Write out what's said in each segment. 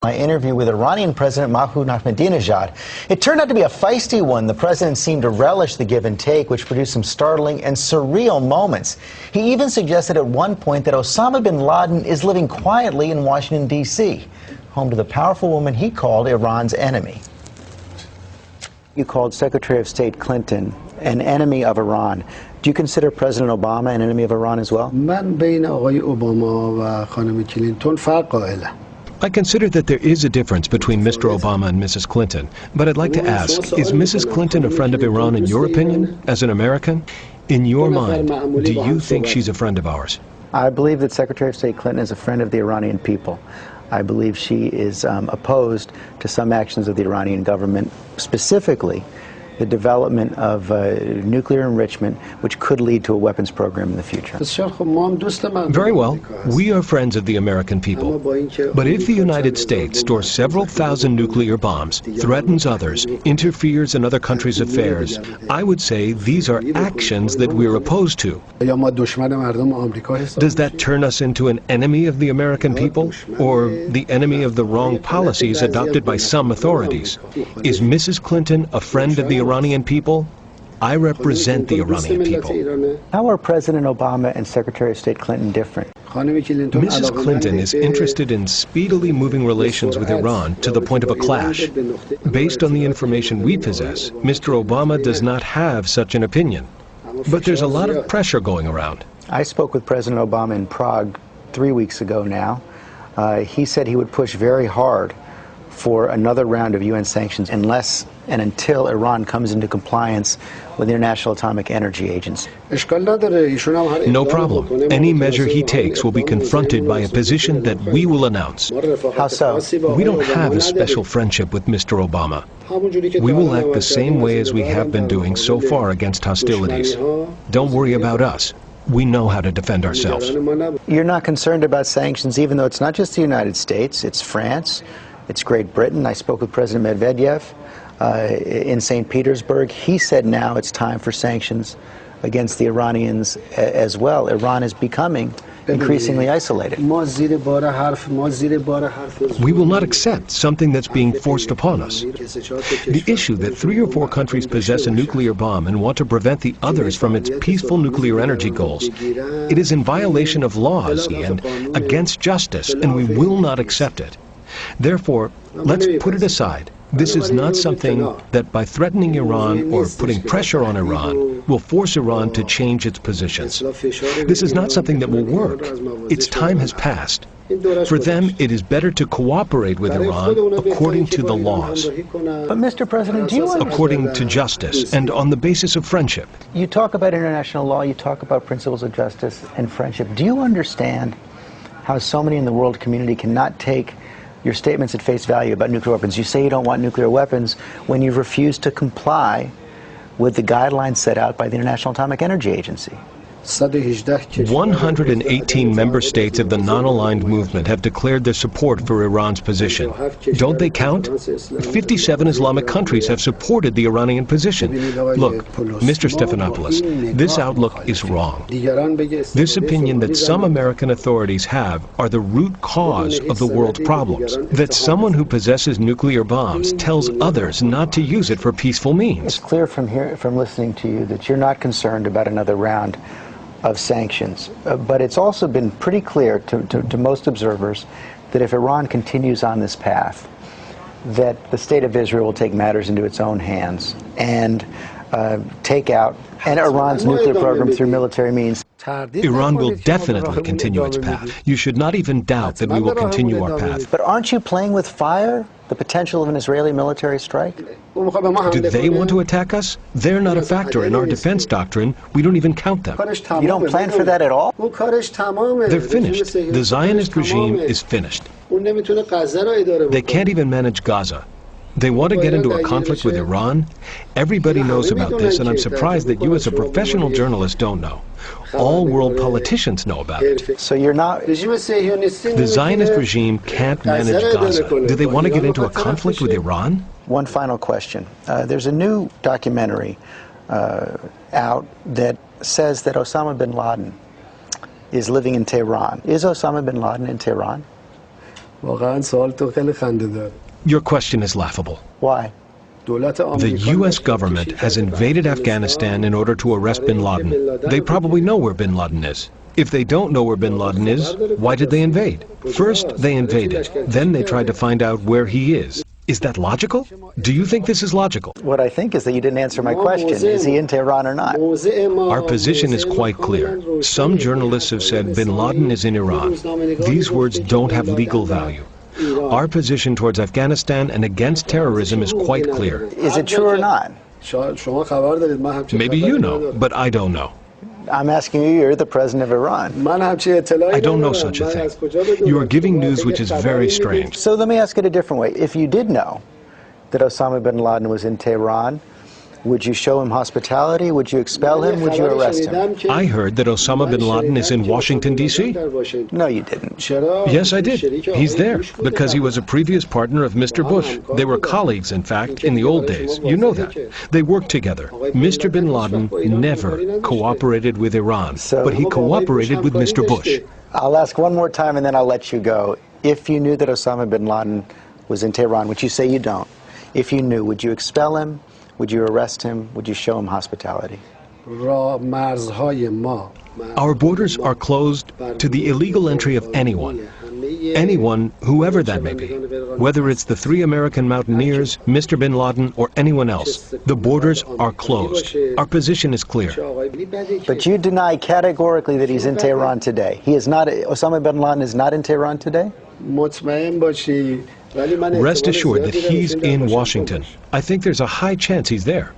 My interview with Iranian President Mahmoud Ahmadinejad. It turned out to be a feisty one. The president seemed to relish the give and take, which produced some startling and surreal moments. He even suggested at one point that Osama bin Laden is living quietly in Washington, D.C., home to the powerful woman he called Iran's enemy. You called Secretary of State Clinton an enemy of Iran. Do you consider President Obama an enemy of Iran as well? I consider that there is a difference between Mr. Obama and Mrs. Clinton, but I'd like to ask, is Mrs. Clinton a friend of Iran in your opinion, as an American? In your mind, do you think she's a friend of ours? I believe that Secretary of State Clinton is a friend of the Iranian people. I believe she is opposed to some actions of the Iranian government, specifically the development of nuclear enrichment, which could lead to a weapons program in the future. Very well. We are friends of the American people. But if the United States stores several thousand nuclear bombs, threatens others, interferes in other countries' affairs, I would say these are actions that we're opposed to. Does that turn us into an enemy of the American people, or the enemy of the wrong policies adopted by some authorities? Is Mrs. Clinton a friend of the Iranian people? I represent the Iranian people. How are President Obama and Secretary of State Clinton different? Mrs. Clinton is interested in speedily moving relations with Iran to the point of a clash. Based on the information we possess, Mr. Obama does not have such an opinion. But there's a lot of pressure going around. I spoke with President Obama in Prague 3 weeks ago now. He said he would push very hard for another round of UN sanctions unless and until Iran comes into compliance with the International Atomic Energy Agency. No problem. Any measure he takes will be confronted by a position that we will announce. How so? We don't have a special friendship with Mr. Obama. We will act the same way as we have been doing so far against hostilities. Don't worry about us. We know how to defend ourselves. You're not concerned about sanctions, even though it's not just the United States, it's France, it's Great Britain. I spoke with President Medvedev in St. Petersburg. He said now it's time for sanctions against the Iranians as well. Iran is becoming increasingly isolated. We will not accept something that's being forced upon us. The issue that 3 or 4 countries possess a nuclear bomb and want to prevent the others from its peaceful nuclear energy goals, it is in violation of laws and against justice, and we will not accept it. Therefore, let's put it aside. This is not something that by threatening Iran or putting pressure on Iran will force Iran to change its positions. This is not something that will work. Its time has passed. For them, it is better to cooperate with Iran according to the laws. But Mr. President, do you understand? According to justice and on the basis of friendship. You talk about international law, you talk about principles of justice and friendship. Do you understand how so many in the world community cannot take your statements at face value about nuclear weapons? You say you don't want nuclear weapons when you've refused to comply with the guidelines set out by the International Atomic Energy Agency. 118 member states of the non-aligned movement have declared their support for Iran's position. Don't they count? 57 Islamic countries have supported the Iranian position. Look, Mr. Stephanopoulos, this outlook is wrong. This opinion that some American authorities have are the root cause of the world's problems. That someone who possesses nuclear bombs tells others not to use it for peaceful means. It's clear from listening to you that you're not concerned about another round of sanctions. But it's also been pretty clear to most observers that if Iran continues on this path, that the state of Israel will take matters into its own hands and take out Iran's nuclear program through military means. Iran will definitely continue its path. You should not even doubt that we will continue our path. But aren't you playing with fire? The potential of an Israeli military strike? Do they want to attack us? They're not a factor in our defense doctrine. We don't even count them. You don't plan for that at all? They're finished. The Zionist regime is finished. They can't even manage Gaza. They want to get into a conflict with Iran? Everybody knows about this, and I'm surprised that you as a professional journalist don't know. All world politicians know about it. So you're not... The Zionist regime can't manage Gaza. Do they want to get into a conflict with Iran? One final question. There's a new documentary out that says that Osama bin Laden is living in Tehran. Is Osama bin Laden in Tehran? واقعا سوال تو خیلی خنده‌دار. Your question is laughable. Why? The U.S. government has invaded Afghanistan in order to arrest bin Laden. They probably know where bin Laden is. If they don't know where bin Laden is, why did they invade? First, they invaded. Then they tried to find out where he is. Is that logical? Do you think this is logical? What I think is that you didn't answer my question. Is he in Tehran or not? Our position is quite clear. Some journalists have said bin Laden is in Iran. These words don't have legal value. Our position towards Afghanistan and against terrorism is quite clear. Is it true or not? Maybe you know, but I don't know. I'm asking you, you're the president of Iran. I don't know such a thing. You are giving news which is very strange. So let me ask it a different way. If you did know that Osama bin Laden was in Tehran, would you show him hospitality? Would you expel him? Would you arrest him? I heard that Osama bin Laden is in Washington, D.C. No, you didn't. Yes, I did. He's there because he was a previous partner of Mr. Bush. They were colleagues, in fact, in the old days. You know that. They worked together. Mr. bin Laden never cooperated with Iran, but he cooperated with Mr. Bush. I'll ask one more time and then I'll let you go. If you knew that Osama bin Laden was in Tehran, which you say you don't, if you knew, would you expel him? Would you arrest him? Would you show him hospitality? Our borders are closed to the illegal entry of anyone. Anyone, whoever that may be. Whether it's the 3 American mountaineers, Mr. bin Laden, or anyone else, the borders are closed. Our position is clear. But you deny categorically that he's in Tehran today. He is not, Osama bin Laden is not in Tehran today? Rest assured that he's in Washington. I think there's a high chance he's there.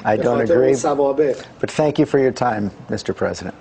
I don't agree, but thank you for your time, Mr. President.